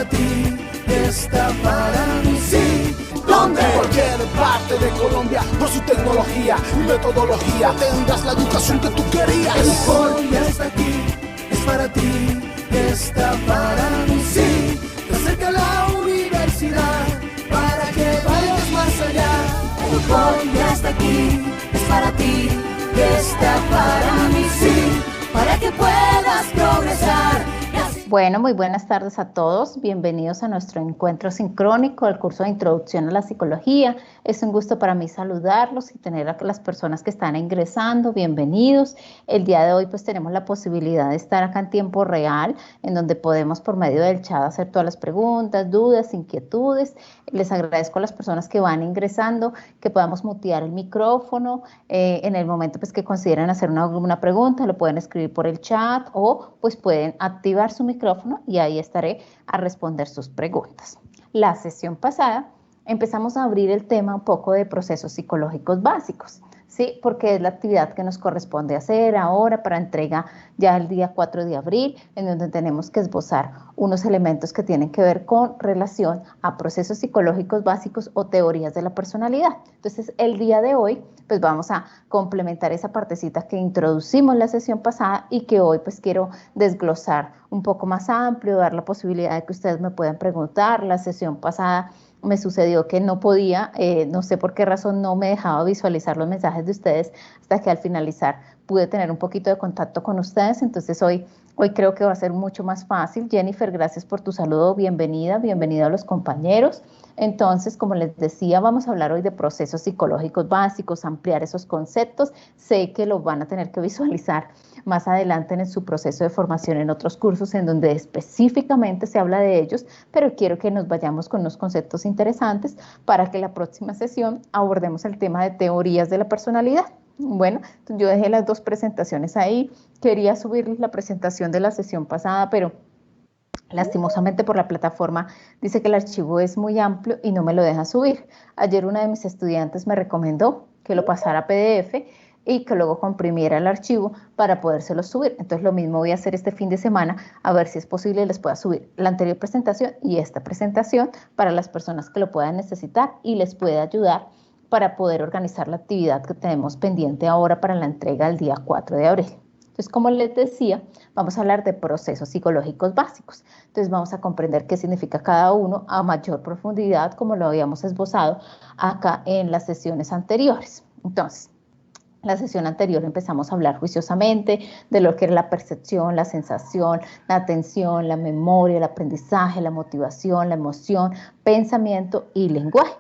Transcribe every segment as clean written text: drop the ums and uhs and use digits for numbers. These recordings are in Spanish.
ti, está para mí, sí. ¿Dónde? En cualquier parte de Colombia, por su tecnología y metodología, tendrás la educación que tú querías. El ya está aquí, es para ti, está para mí, sí. Te acerca a la universidad para que vayas más allá. El ya está aquí, es para ti, está para mí, sí. Para que puedas progresar. Bueno, muy buenas tardes a todos. Bienvenidos a nuestro encuentro sincrónico del curso de Introducción a la Psicología. Es un gusto para mí saludarlos y tener a las personas que están ingresando. Bienvenidos. El día de hoy pues tenemos la posibilidad de estar acá en tiempo real, en donde podemos por medio del chat hacer todas las preguntas, dudas, inquietudes. Les agradezco a las personas que van ingresando, que podamos mutear el micrófono. En el momento pues que consideren hacer una pregunta, lo pueden escribir por el chat o pues pueden activar su micrófono y ahí estaré a responder sus preguntas. La sesión pasada empezamos a abrir el tema un poco de procesos psicológicos básicos, ¿sí? Porque es la actividad que nos corresponde hacer ahora para entrega ya el día 4 de abril, en donde tenemos que esbozar unos elementos que tienen que ver con relación a procesos psicológicos básicos o teorías de la personalidad. Entonces, el día de hoy, pues vamos a complementar esa partecita que introducimos la sesión pasada y que hoy pues quiero desglosar un poco más amplio, dar la posibilidad de que ustedes me puedan preguntar. La sesión pasada me sucedió que no podía, no sé por qué razón no me dejaba visualizar los mensajes de ustedes hasta que al finalizar pude tener un poquito de contacto con ustedes, entonces hoy creo que va a ser mucho más fácil. Jennifer, gracias por tu saludo, bienvenida a los compañeros. Entonces, como les decía, vamos a hablar hoy de procesos psicológicos básicos, ampliar esos conceptos. Sé que los van a tener que visualizar más adelante en su proceso de formación en otros cursos en donde específicamente se habla de ellos, pero quiero que nos vayamos con unos conceptos interesantes para que la próxima sesión abordemos el tema de teorías de la personalidad. Bueno, yo dejé las dos presentaciones ahí, quería subir la presentación de la sesión pasada, pero lastimosamente por la plataforma dice que el archivo es muy amplio y no me lo deja subir. Ayer una de mis estudiantes me recomendó que lo pasara a PDF y que luego comprimiera el archivo para podérselo subir. Entonces lo mismo voy a hacer este fin de semana, a ver si es posible les pueda subir la anterior presentación y esta presentación para las personas que lo puedan necesitar y les pueda ayudar para poder organizar la actividad que tenemos pendiente ahora para la entrega el día 4 de abril. Entonces, como les decía, vamos a hablar de procesos psicológicos básicos. Entonces, vamos a comprender qué significa cada uno a mayor profundidad, como lo habíamos esbozado acá en las sesiones anteriores. Entonces, la sesión anterior empezamos a hablar juiciosamente de lo que era la percepción, la sensación, la atención, la memoria, el aprendizaje, la motivación, la emoción, pensamiento y lenguaje.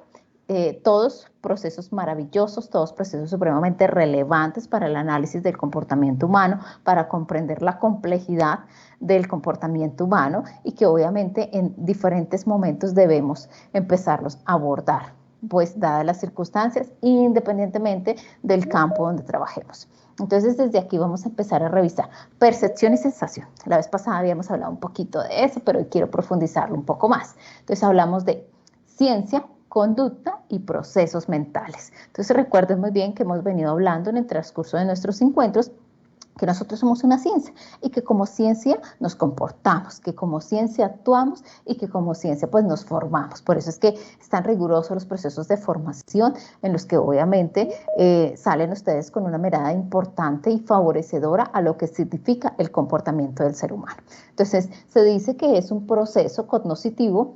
Todos procesos maravillosos, todos procesos supremamente relevantes para el análisis del comportamiento humano, para comprender la complejidad del comportamiento humano y que obviamente en diferentes momentos debemos empezarlos a abordar, pues dadas las circunstancias, independientemente del campo donde trabajemos. Entonces, desde aquí vamos a empezar a revisar percepción y sensación. La vez pasada habíamos hablado un poquito de eso, pero hoy quiero profundizarlo un poco más. Entonces, hablamos de ciencia, conducta y procesos mentales. Entonces recuerden muy bien que hemos venido hablando en el transcurso de nuestros encuentros que nosotros somos una ciencia y que como ciencia nos comportamos, que como ciencia actuamos y que como ciencia pues nos formamos. Por eso es que están rigurosos los procesos de formación en los que obviamente salen ustedes con una mirada importante y favorecedora a lo que significa el comportamiento del ser humano. Entonces se dice que es un proceso cognoscitivo,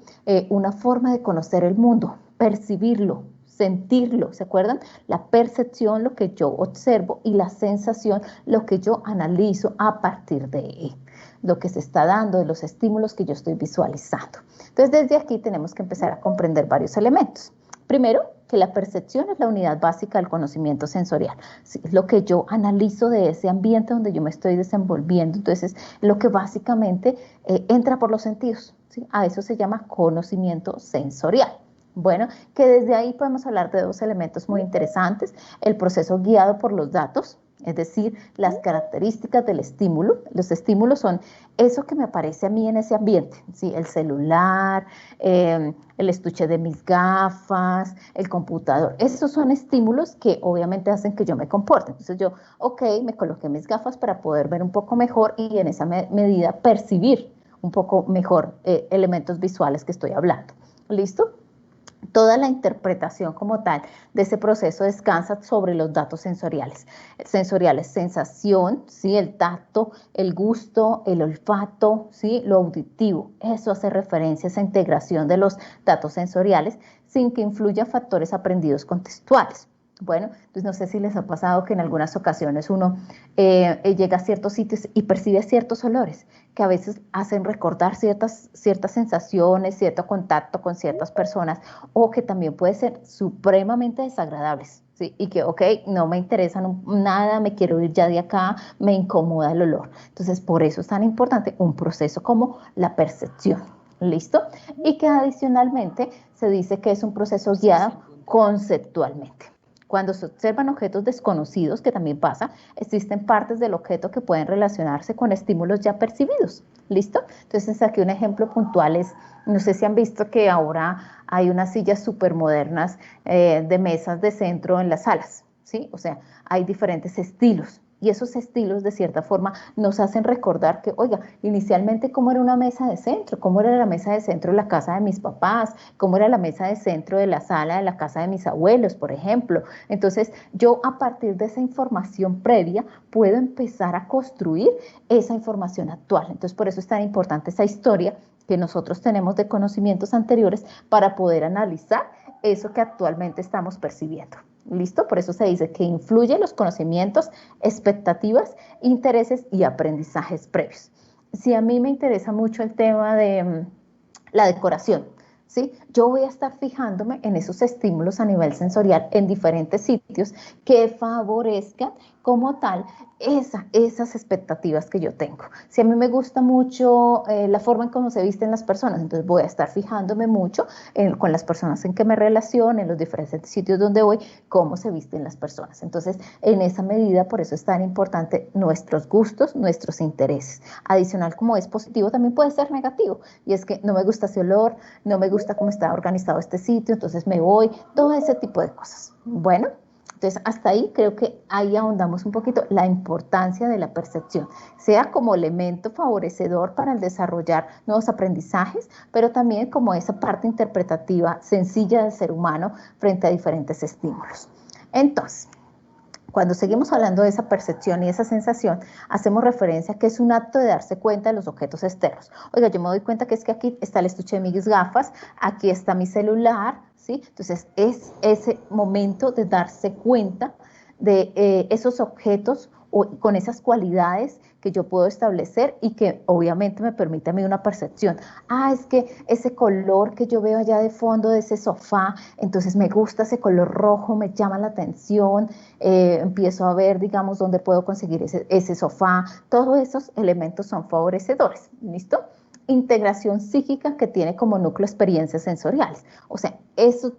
una forma de conocer el mundo, percibirlo, sentirlo, ¿se acuerdan? La percepción, lo que yo observo, y la sensación, lo que yo analizo a partir de él, lo que se está dando, de los estímulos que yo estoy visualizando. Entonces, desde aquí tenemos que empezar a comprender varios elementos. Primero, que la percepción es la unidad básica del conocimiento sensorial. Es lo que yo analizo de ese ambiente donde yo me estoy desenvolviendo. Entonces, lo que básicamente entra por los sentidos, ¿sí? A eso se llama conocimiento sensorial. Bueno, que desde ahí podemos hablar de dos elementos muy interesantes: el proceso guiado por los datos, es decir, las características del estímulo. Los estímulos son eso que me aparece a mí en ese ambiente, ¿sí? El celular, el estuche de mis gafas, el computador. Esos son estímulos que obviamente hacen que yo me comporte. Entonces yo, ok, me coloqué mis gafas para poder ver un poco mejor y en esa medida percibir un poco mejor elementos visuales que estoy hablando. ¿Listo? Toda la interpretación como tal de ese proceso descansa sobre los datos sensoriales. Sensoriales, sensación, ¿sí? El tacto, el gusto, el olfato, ¿sí? Lo auditivo. Eso hace referencia a esa integración de los datos sensoriales sin que influyan factores aprendidos contextuales. Bueno, pues no sé si les ha pasado que en algunas ocasiones uno llega a ciertos sitios y percibe ciertos olores que a veces hacen recordar ciertas sensaciones, cierto contacto con ciertas personas, o que también pueden ser supremamente desagradables, ¿sí? Y que, ok, no me interesa nada, me quiero ir ya de acá, me incomoda el olor. Entonces, por eso es tan importante un proceso como la percepción, ¿listo? Y que adicionalmente se dice que es un proceso guiado conceptualmente. Cuando se observan objetos desconocidos, que también pasa, existen partes del objeto que pueden relacionarse con estímulos ya percibidos. ¿Listo? Entonces aquí un ejemplo puntual es, no sé si han visto que ahora hay unas sillas súper modernas de mesas de centro en las salas, ¿sí? O sea, hay diferentes estilos. Y esos estilos, de cierta forma, nos hacen recordar que, oiga, inicialmente cómo era una mesa de centro, cómo era la mesa de centro de la casa de mis papás, cómo era la mesa de centro de la sala de la casa de mis abuelos, por ejemplo. Entonces, yo a partir de esa información previa puedo empezar a construir esa información actual. Entonces, por eso es tan importante esa historia que nosotros tenemos de conocimientos anteriores para poder analizar eso que actualmente estamos percibiendo. ¿Listo? Por eso se dice que influye los conocimientos, expectativas, intereses y aprendizajes previos. Si a mí me interesa mucho el tema de la decoración, ¿sí? Yo voy a estar fijándome en esos estímulos a nivel sensorial en diferentes sitios que favorezcan como tal esas expectativas que yo tengo. Si a mí me gusta mucho la forma en cómo se visten las personas, entonces voy a estar fijándome mucho con las personas en que me relaciono, en los diferentes sitios donde voy, cómo se visten las personas. Entonces, en esa medida, por eso es tan importante nuestros gustos, nuestros intereses. Adicional, como es positivo, también puede ser negativo. Y es que no me gusta ese olor, no me gusta cómo está organizado este sitio, entonces me voy, todo ese tipo de cosas. Bueno, entonces hasta ahí creo que ahí ahondamos un poquito la importancia de la percepción, sea como elemento favorecedor para el desarrollar nuevos aprendizajes, pero también como esa parte interpretativa sencilla del ser humano frente a diferentes estímulos. Entonces, cuando seguimos hablando de esa percepción y esa sensación, hacemos referencia a que es un acto de darse cuenta de los objetos externos. Oiga, yo me doy cuenta que es que aquí está el estuche de mis gafas, aquí está mi celular, ¿sí? Entonces, es ese momento de darse cuenta de esos objetos con esas cualidades que yo puedo establecer y que obviamente me permite a mí una percepción. Es que ese color que yo veo allá de fondo de ese sofá, entonces me gusta ese color rojo, me llama la atención, empiezo a ver, digamos, dónde puedo conseguir ese sofá. Todos esos elementos son favorecedores, ¿listo? Integración psíquica que tiene como núcleo experiencias sensoriales. O sea,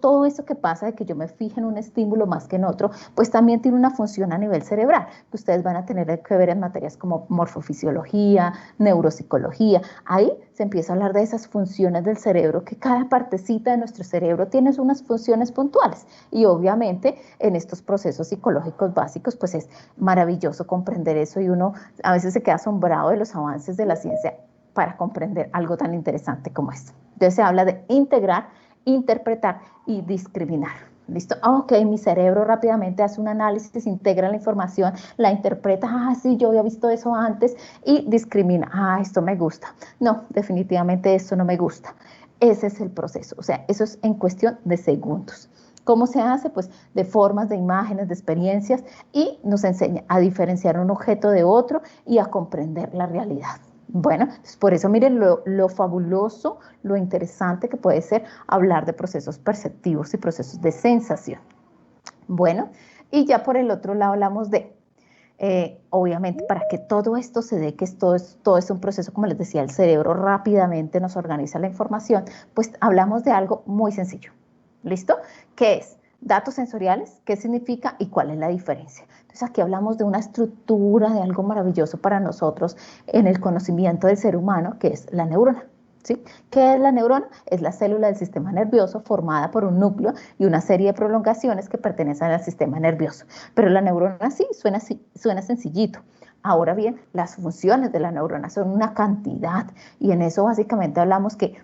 todo eso que pasa de que yo me fije en un estímulo más que en otro, pues también tiene una función a nivel cerebral, que ustedes van a tener que ver en materias como morfofisiología, neuropsicología. Ahí se empieza a hablar de esas funciones del cerebro, que cada partecita de nuestro cerebro tiene unas funciones puntuales. Y obviamente en estos procesos psicológicos básicos, pues es maravilloso comprender eso y uno a veces se queda asombrado de los avances de la ciencia para comprender algo tan interesante como esto. Entonces se habla de integrar, interpretar y discriminar. ¿Listo? Ok, mi cerebro rápidamente hace un análisis, integra la información, la interpreta, sí, yo había visto eso antes, y discrimina, esto me gusta. No, definitivamente esto no me gusta. Ese es el proceso, o sea, eso es en cuestión de segundos. ¿Cómo se hace? Pues de formas, de imágenes, de experiencias, y nos enseña a diferenciar un objeto de otro y a comprender la realidad. Bueno, por eso miren lo fabuloso, lo interesante que puede ser hablar de procesos perceptivos y procesos de sensación. Bueno, y ya por el otro lado hablamos de, obviamente, para que todo esto se dé, que todo es un proceso, como les decía, el cerebro rápidamente nos organiza la información, pues hablamos de algo muy sencillo. ¿Listo? ¿Qué es? Datos sensoriales, ¿qué significa y cuál es la diferencia? Entonces aquí hablamos de una estructura, de algo maravilloso para nosotros en el conocimiento del ser humano, que es la neurona. ¿Sí? ¿Qué es la neurona? Es la célula del sistema nervioso formada por un núcleo y una serie de prolongaciones que pertenecen al sistema nervioso. Pero la neurona sí suena sencillito, Ahora bien, las funciones de la neurona son una cantidad y en eso básicamente hablamos que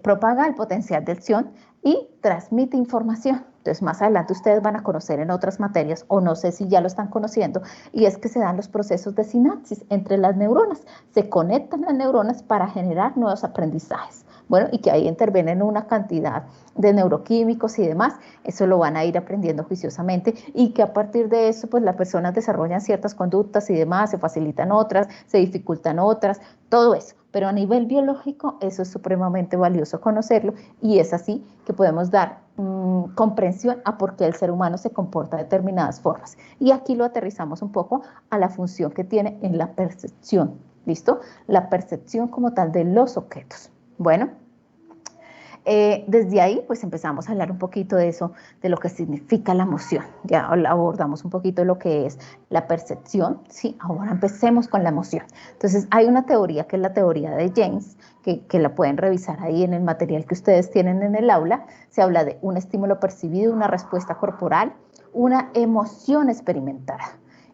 propaga el potencial de acción y transmite información. Entonces, más adelante ustedes van a conocer en otras materias, o no sé si ya lo están conociendo, y es que se dan los procesos de sinapsis entre las neuronas. Se conectan las neuronas para generar nuevos aprendizajes. Bueno, y que ahí intervienen una cantidad de neuroquímicos y demás, eso lo van a ir aprendiendo juiciosamente y que a partir de eso, pues las personas desarrollan ciertas conductas y demás, se facilitan otras, se dificultan otras, todo eso. Pero a nivel biológico eso es supremamente valioso conocerlo y es así que podemos dar comprensión a por qué el ser humano se comporta de determinadas formas. Y aquí lo aterrizamos un poco a la función que tiene en la percepción, ¿listo? La percepción como tal de los objetos. Bueno, desde ahí pues empezamos a hablar un poquito de eso, de lo que significa la emoción. Ya abordamos un poquito lo que es la percepción, ¿sí? Ahora empecemos con la emoción. Entonces hay una teoría que es la teoría de James, que la pueden revisar ahí en el material que ustedes tienen en el aula. Se habla de un estímulo percibido, una respuesta corporal, una emoción experimentada.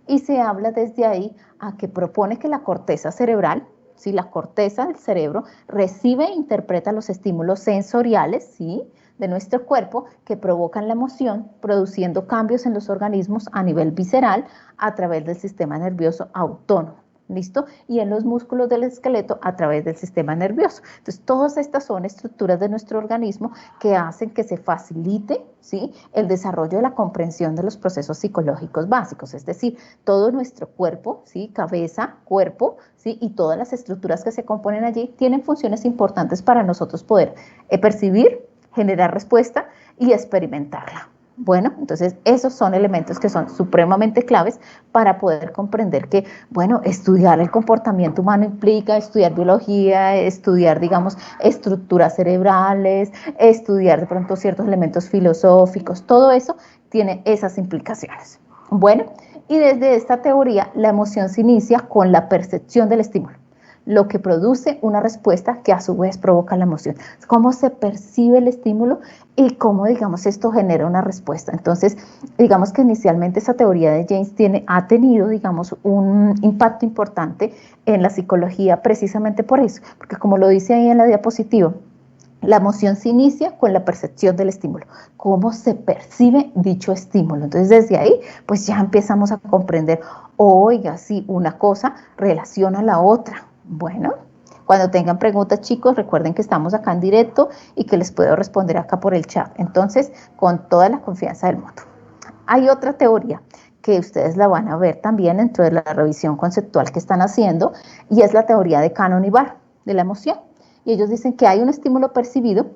Y se habla desde ahí a que propone que la corteza cerebral, ¿sí? La corteza del cerebro recibe e interpreta los estímulos sensoriales, ¿sí? De nuestro cuerpo que provocan la emoción, produciendo cambios en los organismos a nivel visceral a través del sistema nervioso autónomo. ¿Listo? Y en los músculos del esqueleto a través del sistema nervioso. Entonces, todas estas son estructuras de nuestro organismo que hacen que se facilite, ¿sí? El desarrollo de la comprensión de los procesos psicológicos básicos, es decir, todo nuestro cuerpo, ¿sí? Cabeza, cuerpo, ¿sí? Y todas las estructuras que se componen allí tienen funciones importantes para nosotros poder percibir, generar respuesta y experimentarla. Bueno, entonces esos son elementos que son supremamente claves para poder comprender que, bueno, estudiar el comportamiento humano implica estudiar biología, estudiar, digamos, estructuras cerebrales, estudiar de pronto ciertos elementos filosóficos, todo eso tiene esas implicaciones. Bueno, y desde esta teoría la emoción se inicia con la percepción del estímulo, lo que produce una respuesta que a su vez provoca la emoción. Cómo se percibe el estímulo y cómo, digamos, esto genera una respuesta. Entonces, digamos que inicialmente esa teoría de James ha tenido, digamos, un impacto importante en la psicología precisamente por eso, porque como lo dice ahí en la diapositiva, la emoción se inicia con la percepción del estímulo, cómo se percibe dicho estímulo. Entonces, desde ahí, pues ya empezamos a comprender, oiga, sí, una cosa relaciona a la otra. Bueno, cuando tengan preguntas, chicos, recuerden que estamos acá en directo y que les puedo responder acá por el chat. Entonces, con toda la confianza del mundo. Hay otra teoría que ustedes la van a ver también dentro de la revisión conceptual que están haciendo y es la teoría de Cannon y Barr, de la emoción. Y ellos dicen que hay un estímulo percibido,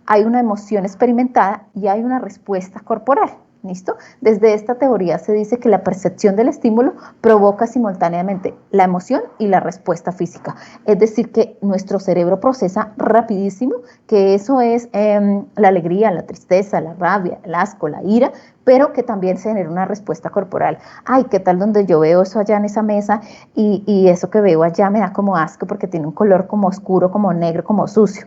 hay una emoción experimentada y hay una respuesta corporal. ¿Listo? Desde esta teoría se dice que la percepción del estímulo provoca simultáneamente la emoción y la respuesta física. Es decir, que nuestro cerebro procesa rapidísimo, que eso es la alegría, la tristeza, la rabia, el asco, la ira, pero que también se genera una respuesta corporal. Ay, ¿qué tal donde yo veo eso allá en esa mesa y eso que veo allá me da como asco porque tiene un color como oscuro, como negro, como sucio?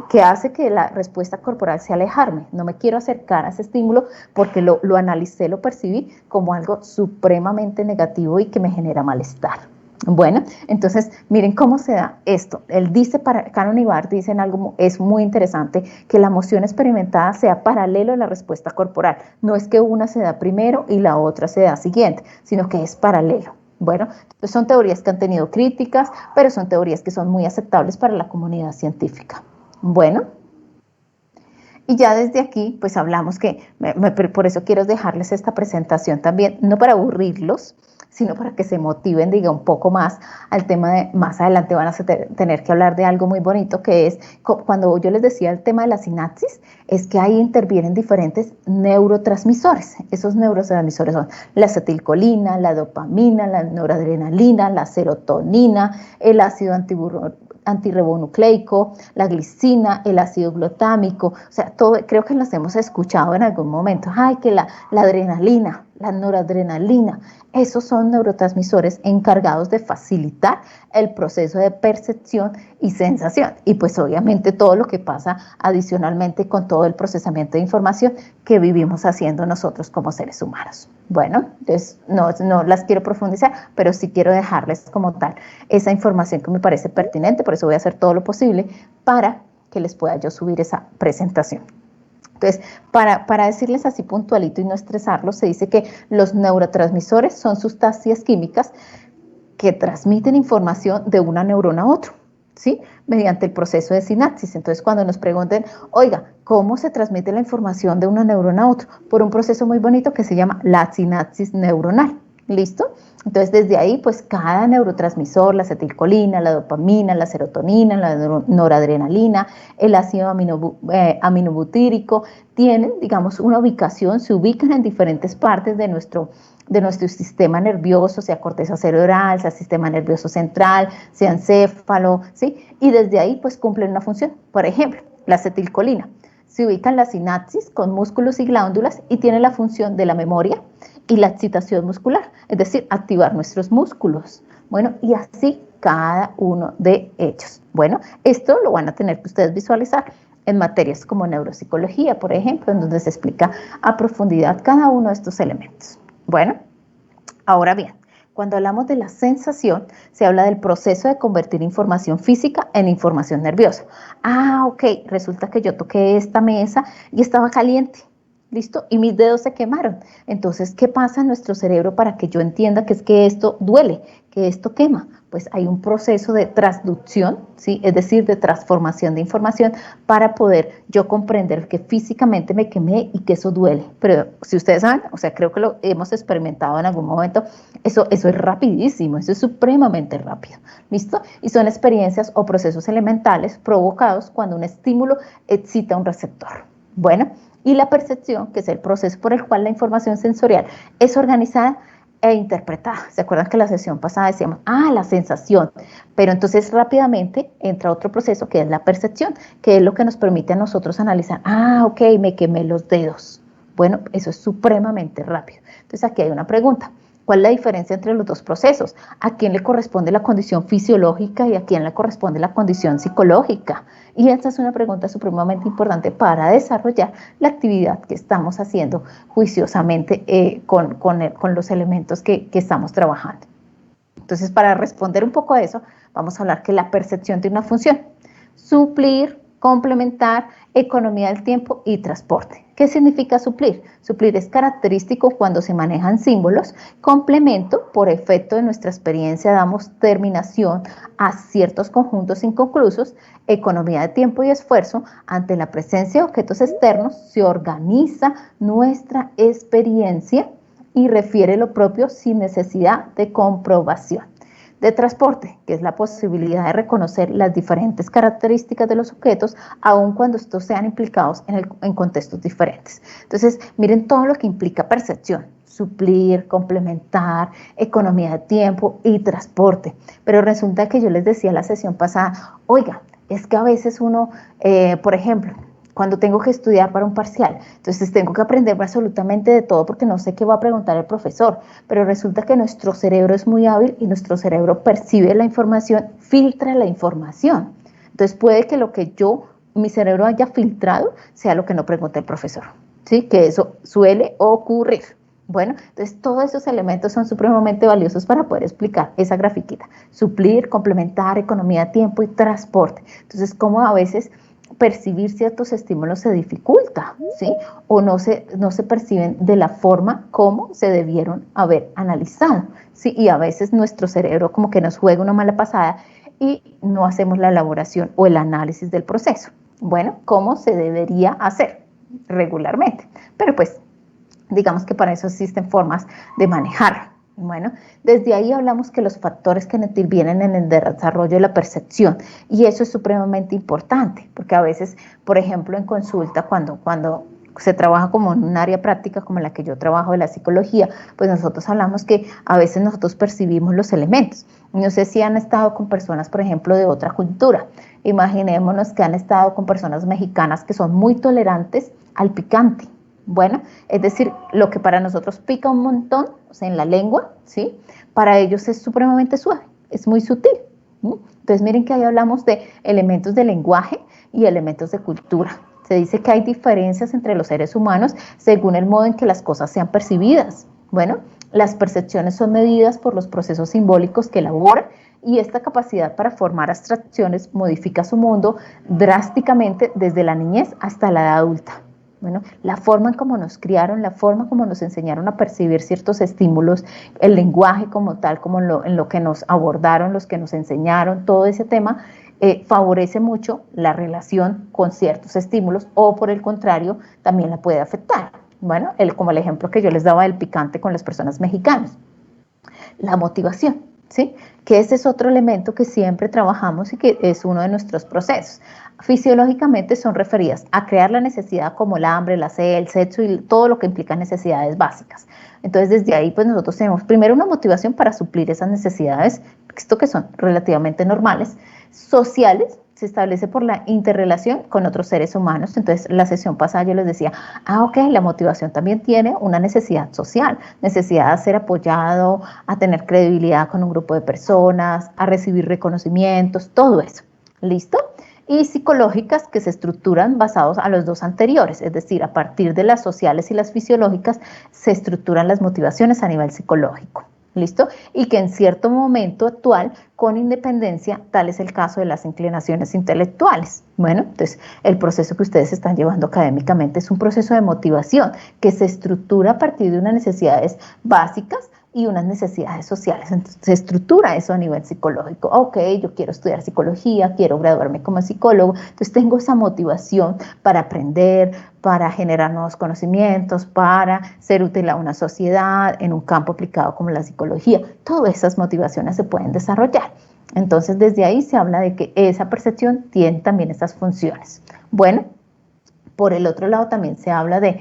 Que hace que la respuesta corporal sea alejarme. No me quiero acercar a ese estímulo porque lo analicé, lo percibí como algo supremamente negativo y que me genera malestar. Bueno, entonces miren cómo se da esto. Él dice, Cannon y Barr dicen algo, es muy interesante, que la emoción experimentada sea paralelo a la respuesta corporal. No es que una se da primero y la otra se da siguiente, sino que es paralelo. Bueno, entonces son teorías que han tenido críticas, pero son teorías que son muy aceptables para la comunidad científica. Bueno, y ya desde aquí, pues hablamos que, por eso quiero dejarles esta presentación también, no para aburrirlos, sino para que se motiven, diga, un poco más al tema de, más adelante van a tener que hablar de algo muy bonito, que es, cuando yo les decía el tema de la sinapsis, es que ahí intervienen diferentes neurotransmisores. Esos neurotransmisores son la acetilcolina, la dopamina, la noradrenalina, la serotonina, el ácido antirribonucleico, la glicina, el ácido glutámico, o sea, todo, creo que las hemos escuchado en algún momento. Ay, que la adrenalina, la noradrenalina. Esos son neurotransmisores encargados de facilitar el proceso de percepción y sensación. Y pues obviamente todo lo que pasa adicionalmente con todo el procesamiento de información que vivimos haciendo nosotros como seres humanos. Bueno, entonces no las quiero profundizar, pero sí quiero dejarles como tal esa información que me parece pertinente, por eso voy a hacer todo lo posible para que les pueda yo subir esa presentación. Entonces, para decirles así puntualito y no estresarlos, se dice que los neurotransmisores son sustancias químicas que transmiten información de una neurona a otro, ¿sí? Mediante el proceso de sinapsis. Entonces, cuando nos pregunten, oiga, ¿cómo se transmite la información de una neurona a otro? Por un proceso muy bonito que se llama la sinapsis neuronal. ¿Listo? Entonces, desde ahí, pues cada neurotransmisor, la acetilcolina, la dopamina, la serotonina, la noradrenalina, el ácido aminobutírico, tienen, digamos, una ubicación, se ubican en diferentes partes de nuestro sistema nervioso, sea corteza cerebral, sea sistema nervioso central, sea encéfalo, ¿sí? Y desde ahí, pues cumplen una función. Por ejemplo, la acetilcolina se ubica en la sinapsis con músculos y glándulas y tiene la función de la memoria y la excitación muscular, es decir, activar nuestros músculos. Bueno, y así cada uno de ellos. Bueno, esto lo van a tener que ustedes visualizar en materias como neuropsicología, por ejemplo, en donde se explica a profundidad cada uno de estos elementos. Bueno, ahora bien, cuando hablamos de la sensación, se habla del proceso de convertir información física en información nerviosa. Ok, resulta que yo toqué esta mesa y estaba caliente. ¿Listo? Y mis dedos se quemaron. Entonces, ¿qué pasa en nuestro cerebro para que yo entienda que es que esto duele, que esto quema? Pues hay un proceso de transducción, ¿sí? Es decir, de transformación de información para poder yo comprender que físicamente me quemé y que eso duele. Pero si ustedes saben, o sea, creo que lo hemos experimentado en algún momento, eso es rapidísimo, eso es supremamente rápido. ¿Listo? Y son experiencias o procesos elementales provocados cuando un estímulo excita un receptor. Bueno, y la percepción, que es el proceso por el cual la información sensorial es organizada e interpretada. ¿Se acuerdan que la sesión pasada decíamos, la sensación? Pero entonces rápidamente entra otro proceso que es la percepción, que es lo que nos permite a nosotros analizar, ok, me quemé los dedos. Bueno, eso es supremamente rápido. Entonces aquí hay una pregunta. ¿Cuál es la diferencia entre los dos procesos? ¿A quién le corresponde la condición fisiológica y a quién le corresponde la condición psicológica? Y esta es una pregunta supremamente importante para desarrollar la actividad que estamos haciendo juiciosamente con los elementos que estamos trabajando. Entonces, para responder un poco a eso, vamos a hablar que la percepción tiene una función: suplir, complementar, economía del tiempo y transporte. ¿Qué significa suplir? Suplir es característico cuando se manejan símbolos. Complemento, por efecto de nuestra experiencia, damos terminación a ciertos conjuntos inconclusos. Economía de tiempo y esfuerzo, ante la presencia de objetos externos, se organiza nuestra experiencia y refiere lo propio sin necesidad de comprobación. De transporte, que es la posibilidad de reconocer las diferentes características de los objetos, aun cuando estos sean implicados en contextos diferentes. Entonces, miren todo lo que implica percepción: suplir, complementar, economía de tiempo y transporte. Pero resulta que yo les decía en la sesión pasada, oiga, es que a veces uno, por ejemplo, cuando tengo que estudiar para un parcial, entonces tengo que aprender absolutamente de todo porque no sé qué va a preguntar el profesor, pero resulta que nuestro cerebro es muy hábil y nuestro cerebro percibe la información, filtra la información. Entonces puede que lo que mi cerebro haya filtrado sea lo que no pregunta el profesor, ¿sí? Que eso suele ocurrir. Bueno, entonces todos esos elementos son supremamente valiosos para poder explicar esa grafiquita: suplir, complementar, economía de tiempo y transporte. Entonces, como a veces percibir ciertos estímulos se dificulta, ¿sí? O no se perciben de la forma como se debieron haber analizado, ¿sí? Y a veces nuestro cerebro como que nos juega una mala pasada y no hacemos la elaboración o el análisis del proceso. Bueno, ¿cómo se debería hacer regularmente? Pero pues, digamos que para eso existen formas de manejarlo. Bueno, desde ahí hablamos que los factores que intervienen en el desarrollo de la percepción, y eso es supremamente importante, porque a veces, por ejemplo, en consulta, cuando se trabaja como en un área práctica como la que yo trabajo de la psicología, pues nosotros hablamos que a veces nosotros percibimos los elementos. No sé si han estado con personas, por ejemplo, de otra cultura. Imaginémonos que han estado con personas mexicanas que son muy tolerantes al picante. Bueno, es decir, lo que para nosotros pica un montón, o sea, en la lengua, ¿sí? Para ellos es supremamente suave, es muy sutil. Entonces, miren que ahí hablamos de elementos de lenguaje y elementos de cultura. Se dice que hay diferencias entre los seres humanos según el modo en que las cosas sean percibidas. Bueno, las percepciones son medidas por los procesos simbólicos que elaboran y esta capacidad para formar abstracciones modifica su mundo drásticamente desde la niñez hasta la edad adulta. Bueno, la forma en cómo nos criaron, la forma como nos enseñaron a percibir ciertos estímulos, el lenguaje como tal, como en lo que nos abordaron, los que nos enseñaron, todo ese tema favorece mucho la relación con ciertos estímulos o por el contrario, también la puede afectar. Bueno, como el ejemplo que yo les daba del picante con las personas mexicanas. La motivación, ¿sí? Que ese es otro elemento que siempre trabajamos y que es uno de nuestros procesos. Fisiológicamente son referidas a crear la necesidad como el hambre, la sed, el sexo y todo lo que implica necesidades básicas. Entonces, desde ahí, pues nosotros tenemos primero una motivación para suplir esas necesidades, esto que son relativamente normales, sociales, se establece por la interrelación con otros seres humanos. Entonces, la sesión pasada yo les decía, ok, la motivación también tiene una necesidad social, necesidad de ser apoyado, a tener credibilidad con un grupo de personas, a recibir reconocimientos, todo eso. ¿Listo? Y psicológicas que se estructuran basados a los dos anteriores, es decir, a partir de las sociales y las fisiológicas se estructuran las motivaciones a nivel psicológico. ¿Listo? Y que en cierto momento actual, con independencia, tal es el caso de las inclinaciones intelectuales. Bueno, entonces el proceso que ustedes están llevando académicamente es un proceso de motivación que se estructura a partir de unas necesidades básicas y unas necesidades sociales. Entonces, se estructura eso a nivel psicológico. Ok, yo quiero estudiar psicología, quiero graduarme como psicólogo, entonces tengo esa motivación para aprender, para generar nuevos conocimientos, para ser útil a una sociedad en un campo aplicado como la psicología. Todas esas motivaciones se pueden desarrollar. Entonces, desde ahí se habla de que esa percepción tiene también estas funciones. Bueno, por el otro lado también se habla de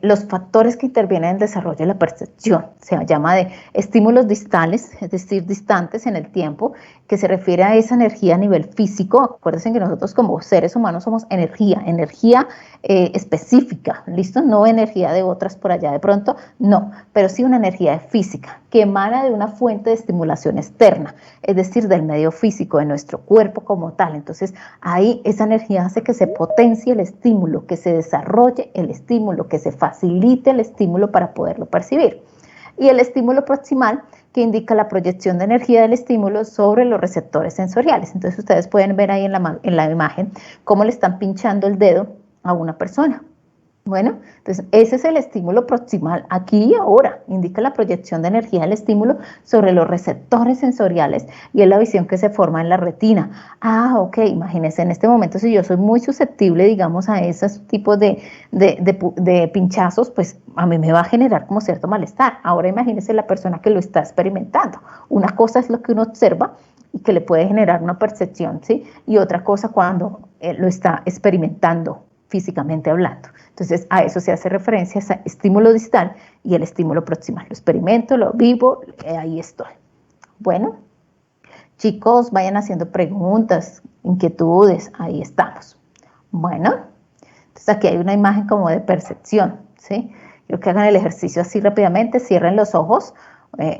los factores que intervienen en el desarrollo de la percepción. Se llama de estímulos distales, es decir, distantes en el tiempo, que se refiere a esa energía a nivel físico. Acuérdense que nosotros como seres humanos somos energía específica, ¿listo? No energía de otras por allá de pronto, no, pero sí una energía física que emana de una fuente de estimulación externa, es decir, del medio físico, de nuestro cuerpo como tal. Entonces, ahí esa energía hace que se potencie el estímulo, que se desarrolle el estímulo, que se facilite el estímulo para poderlo percibir. Y el estímulo proximal, que indica la proyección de energía del estímulo sobre los receptores sensoriales. Entonces, ustedes pueden ver ahí en la imagen cómo le están pinchando el dedo a una persona. Bueno, entonces ese es el estímulo proximal aquí y ahora, indica la proyección de energía del estímulo sobre los receptores sensoriales y es la visión que se forma en la retina. Ok, imagínense en este momento si yo soy muy susceptible, digamos, a esos tipos de pinchazos, pues a mí me va a generar como cierto malestar. Ahora imagínense la persona que lo está experimentando. Una cosa es lo que uno observa y que le puede generar una percepción, ¿sí? Y otra cosa cuando lo está experimentando físicamente hablando. Entonces, a eso se hace referencia, ese estímulo distal y el estímulo proximal. Lo experimento, lo vivo, ahí estoy. Bueno, chicos, vayan haciendo preguntas, inquietudes, ahí estamos. Bueno, entonces aquí hay una imagen como de percepción, ¿sí? Quiero que hagan el ejercicio así rápidamente, cierren los ojos,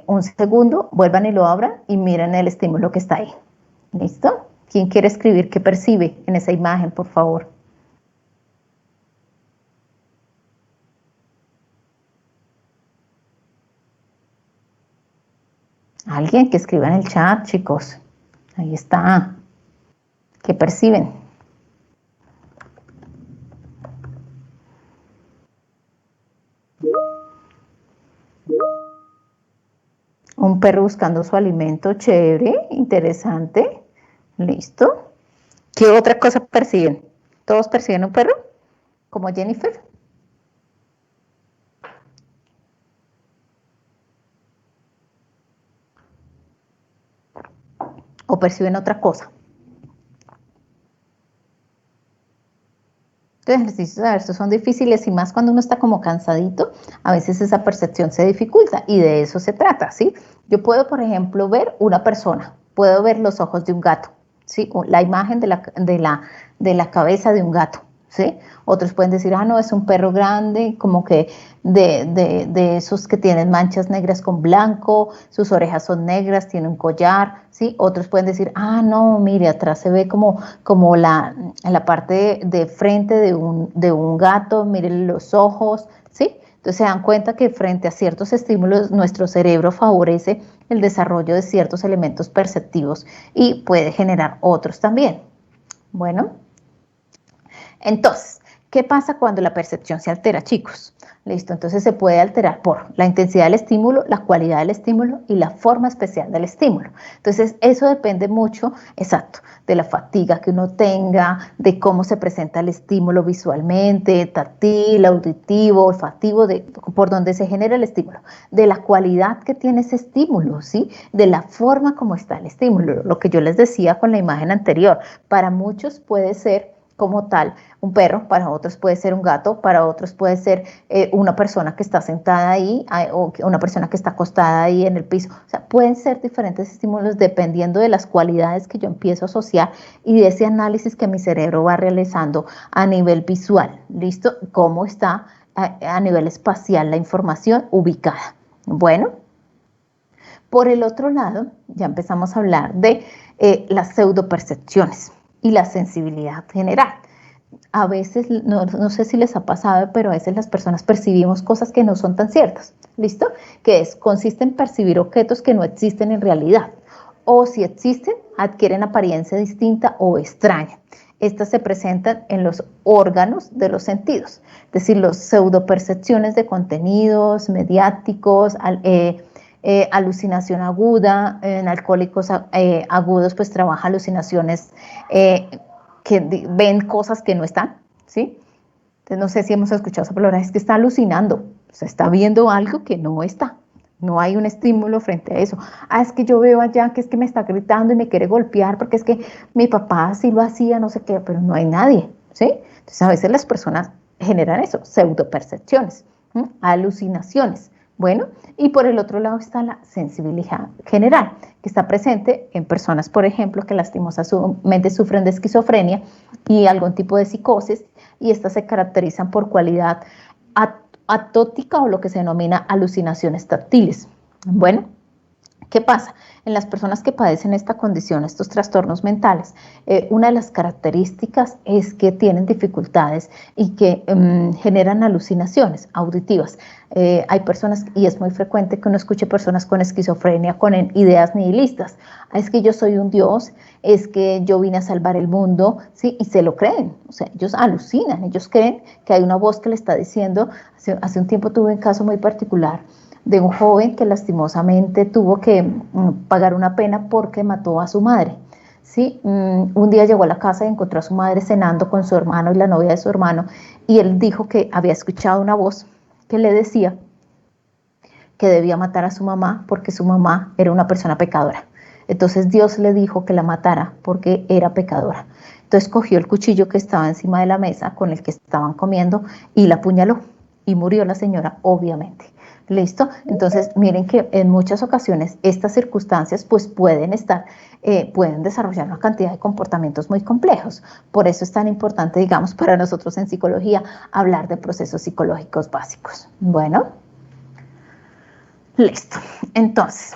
un segundo, vuelvan y lo abran y miren el estímulo que está ahí. ¿Listo? ¿Quién quiere escribir qué percibe en esa imagen, por favor? Alguien que escriba en el chat, chicos. Ahí está. ¿Qué perciben? Un perro buscando su alimento, chévere, interesante. Listo. ¿Qué otra cosa perciben? ¿Todos perciben un perro? ¿Como Jennifer? ¿O perciben otra cosa? Estos ejercicios, a ver, estos son difíciles y más cuando uno está como cansadito, a veces esa percepción se dificulta y de eso se trata, ¿sí? Yo puedo, por ejemplo, ver una persona, puedo ver los ojos de un gato, ¿sí? O la imagen de la cabeza de un gato, ¿sí? Otros pueden decir, ah, no, es un perro grande, como que de esos que tienen manchas negras con blanco, sus orejas son negras, tiene un collar, ¿sí? Otros pueden decir, ah, no, mire, atrás se ve como la parte de frente de un gato, miren los ojos, ¿sí? Entonces se dan cuenta que frente a ciertos estímulos nuestro cerebro favorece el desarrollo de ciertos elementos perceptivos y puede generar otros también. Bueno, entonces, ¿qué pasa cuando la percepción se altera, chicos? Listo, entonces se puede alterar por la intensidad del estímulo, la cualidad del estímulo y la forma especial del estímulo. Entonces, eso depende mucho, exacto, de la fatiga que uno tenga, de cómo se presenta el estímulo visualmente, táctil, auditivo, olfativo, por donde se genera el estímulo, de la cualidad que tiene ese estímulo, ¿sí? De la forma como está el estímulo, lo que yo les decía con la imagen anterior. Para muchos puede ser como tal un perro, para otros puede ser un gato, para otros puede ser una persona que está sentada ahí o una persona que está acostada ahí en el piso. O sea, pueden ser diferentes estímulos dependiendo de las cualidades que yo empiezo a asociar y de ese análisis que mi cerebro va realizando a nivel visual. ¿Listo? ¿Cómo está a nivel espacial la información ubicada? Bueno, por el otro lado, ya empezamos a hablar de las pseudopercepciones y la sensibilidad general. A veces, no sé si les ha pasado, pero a veces las personas percibimos cosas que no son tan ciertas, ¿listo? Consiste en percibir objetos que no existen en realidad, o si existen, adquieren apariencia distinta o extraña. Estas se presentan en los órganos de los sentidos, es decir, los pseudopercepciones de contenidos mediáticos, alucinación aguda, en alcohólicos agudos pues trabaja alucinaciones que ven cosas que no están, ¿sí? Entonces no sé si hemos escuchado esa palabra, es que está alucinando, o sea, está viendo algo que no está, no hay un estímulo frente a eso. Ah, es que yo veo allá que es que me está gritando y me quiere golpear porque es que mi papá así lo hacía, no sé qué, pero no hay nadie, ¿sí? Entonces a veces las personas generan eso, pseudopercepciones, alucinaciones. Bueno, y por el otro lado está la sensibilidad general, que está presente en personas, por ejemplo, que lastimosamente sufren de esquizofrenia y algún tipo de psicosis, y estas se caracterizan por cualidad atótica o lo que se denomina alucinaciones táctiles. Bueno, ¿qué pasa? En las personas que padecen esta condición, estos trastornos mentales, una de las características es que tienen dificultades y que generan alucinaciones auditivas. Hay personas, y es muy frecuente que uno escuche personas con esquizofrenia con ideas nihilistas. Es que yo soy un dios, es que yo vine a salvar el mundo, ¿sí? Y se lo creen, o sea, ellos alucinan, ellos creen que hay una voz que le está diciendo. Hace un tiempo tuve un caso muy particular de un joven que lastimosamente tuvo que pagar una pena porque mató a su madre. ¿Sí? Un día llegó a la casa y encontró a su madre cenando con su hermano y la novia de su hermano, y él dijo que había escuchado una voz que le decía que debía matar a su mamá porque su mamá era una persona pecadora. Entonces Dios le dijo que la matara porque era pecadora. Entonces cogió el cuchillo que estaba encima de la mesa con el que estaban comiendo y la apuñaló, y murió la señora, obviamente. ¿Listo? Entonces, miren que en muchas ocasiones estas circunstancias pues pueden desarrollar una cantidad de comportamientos muy complejos. Por eso es tan importante, digamos, para nosotros en psicología hablar de procesos psicológicos básicos. Bueno, listo. Entonces,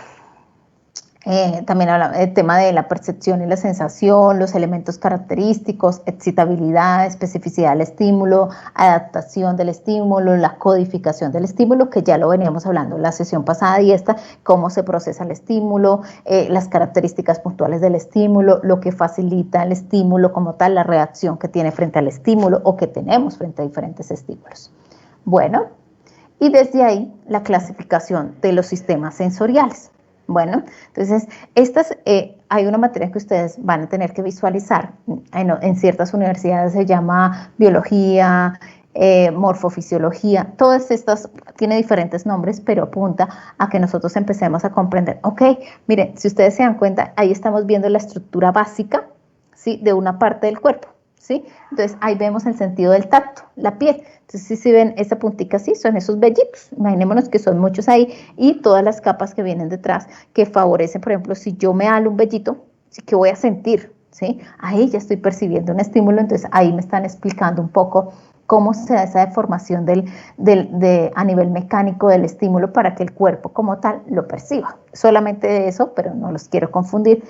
también hablamos del tema de la percepción y la sensación, los elementos característicos, excitabilidad, especificidad del estímulo, adaptación del estímulo, la codificación del estímulo, que ya lo veníamos hablando en la sesión pasada y esta, cómo se procesa el estímulo, las características puntuales del estímulo, lo que facilita el estímulo como tal, la reacción que tiene frente al estímulo o que tenemos frente a diferentes estímulos. Bueno, y desde ahí la clasificación de los sistemas sensoriales. Bueno, entonces, hay una materia que ustedes van a tener que visualizar. En ciertas universidades se llama biología, morfofisiología. Todas estas tienen diferentes nombres, pero apunta a que nosotros empecemos a comprender. Ok, miren, si ustedes se dan cuenta, ahí estamos viendo la estructura básica, ¿sí? De una parte del cuerpo, ¿sí? Entonces, ahí vemos el sentido del tacto, la piel. Entonces, si ven esa puntica así, son esos vellitos. Imaginémonos que son muchos ahí y todas las capas que vienen detrás que favorecen, por ejemplo, si yo me halo un vellito, ¿sí? ¿Qué voy a sentir? ¿sí? Ahí ya estoy percibiendo un estímulo, entonces ahí me están explicando un poco cómo se da esa deformación a nivel mecánico del estímulo para que el cuerpo como tal lo perciba. Solamente eso, pero no los quiero confundir,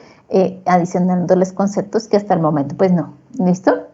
adicionándoles conceptos que hasta el momento pues no. ¿Listo?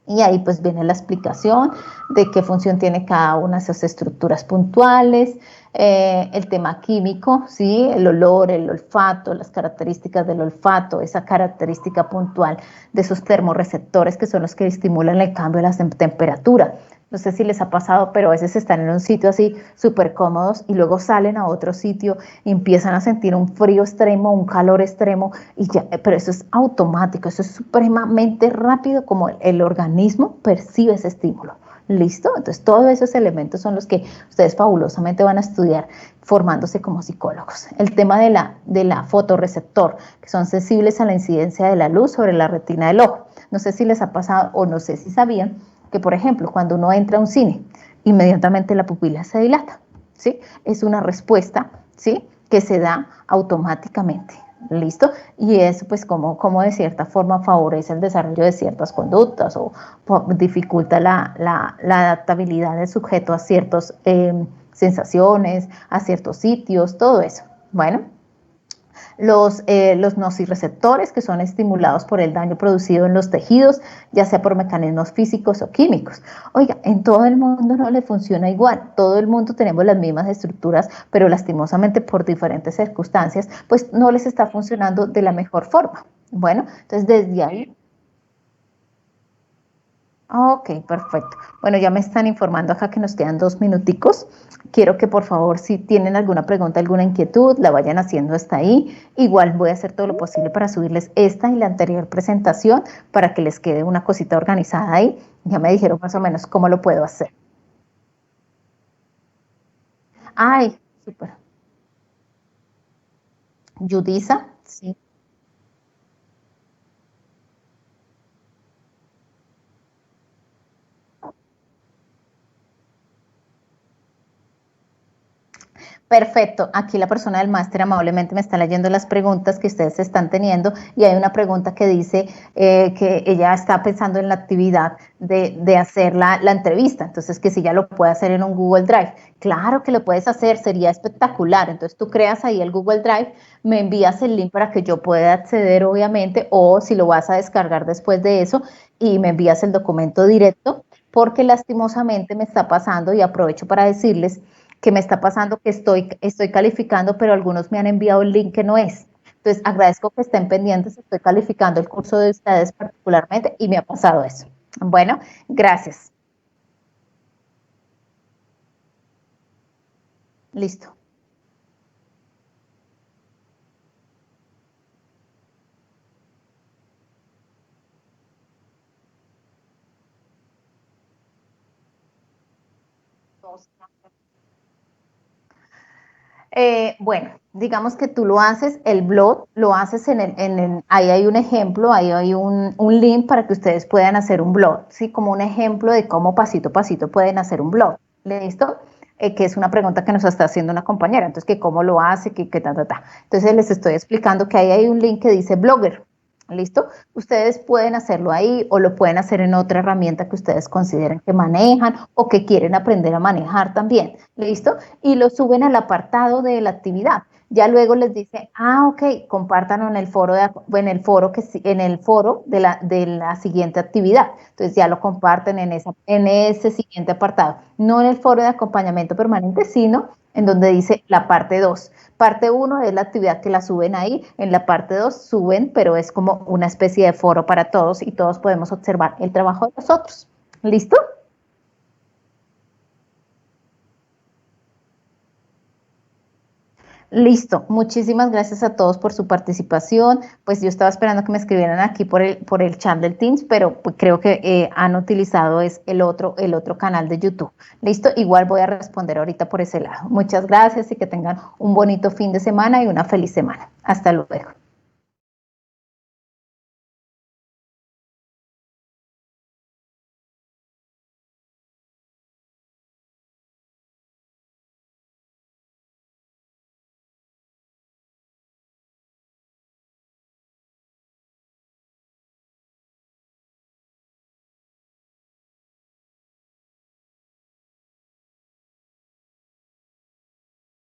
Y ahí pues viene la explicación de qué función tiene cada una de esas estructuras puntuales, el tema químico, ¿sí? El olor, el olfato, las características del olfato, esa característica puntual de esos termorreceptores que son los que estimulan el cambio de la temperatura. No sé si les ha pasado, pero a veces están en un sitio así súper cómodos y luego salen a otro sitio y empiezan a sentir un frío extremo, un calor extremo, y ya, pero eso es automático, eso es supremamente rápido como el organismo percibe ese estímulo. ¿Listo? Entonces todos esos elementos son los que ustedes fabulosamente van a estudiar formándose como psicólogos. El tema de la fotorreceptor, que son sensibles a la incidencia de la luz sobre la retina del ojo. No sé si les ha pasado o no sé si sabían que, por ejemplo, cuando uno entra a un cine, inmediatamente la pupila se dilata, ¿sí? Es una respuesta, ¿sí?, que se da automáticamente, ¿listo? Y eso, pues, como de cierta forma favorece el desarrollo de ciertas conductas o dificulta la adaptabilidad del sujeto a ciertas sensaciones, a ciertos sitios, todo eso. Bueno, los nociceptores, que son estimulados por el daño producido en los tejidos, ya sea por mecanismos físicos o químicos. Oiga, en todo el mundo no le funciona igual, todo el mundo tenemos las mismas estructuras, pero lastimosamente por diferentes circunstancias, pues no les está funcionando de la mejor forma. Bueno, entonces desde ahí... Ok, perfecto. Bueno, ya me están informando acá que nos quedan 2 minuticos. Quiero que por favor, si tienen alguna pregunta, alguna inquietud, la vayan haciendo hasta ahí. Igual voy a hacer todo lo posible para subirles esta y la anterior presentación para que les quede una cosita organizada ahí. Ya me dijeron más o menos cómo lo puedo hacer. Ay, súper. Yudisa, sí. Perfecto. Aquí la persona del máster amablemente me está leyendo las preguntas que ustedes están teniendo y hay una pregunta que dice que ella está pensando en la actividad de hacer la entrevista. Entonces, que si ya lo puede hacer en un Google Drive. Claro que lo puedes hacer, sería espectacular. Entonces, tú creas ahí el Google Drive, me envías el link para que yo pueda acceder, obviamente, o si lo vas a descargar después de eso y me envías el documento directo, porque lastimosamente me está pasando y aprovecho para decirles que me está pasando que estoy calificando, pero algunos me han enviado el link que no es. Entonces, agradezco que estén pendientes, estoy calificando el curso de ustedes particularmente y me ha pasado eso. Bueno, gracias. Listo. Bueno, digamos que tú lo haces, el blog, lo haces ahí hay un ejemplo, ahí hay un link para que ustedes puedan hacer un blog, ¿sí? Como un ejemplo de cómo pasito a pasito pueden hacer un blog, ¿listo? Que es una pregunta que nos está haciendo una compañera, entonces que cómo lo hace, que ta, ta, ta. Entonces les estoy explicando que ahí hay un link que dice Blogger, ¿listo? Ustedes pueden hacerlo ahí o lo pueden hacer en otra herramienta que ustedes consideren que manejan o que quieren aprender a manejar también, ¿listo? Y lo suben al apartado de la actividad. Ya luego les dice, ok, compártanlo en el foro, en el foro de la siguiente actividad. Entonces ya lo comparten en ese siguiente apartado. No en el foro de acompañamiento permanente, sino en donde dice la parte 2. Parte 1 es la actividad que la suben ahí, en la parte 2 suben, pero es como una especie de foro para todos y todos podemos observar el trabajo de los otros. ¿Listo? Listo. Muchísimas gracias a todos por su participación. Pues yo estaba esperando que me escribieran aquí por el chat del Teams, pero pues creo que han utilizado es el otro canal de YouTube. Listo. Igual voy a responder ahorita por ese lado. Muchas gracias y que tengan un bonito fin de semana y una feliz semana. Hasta luego.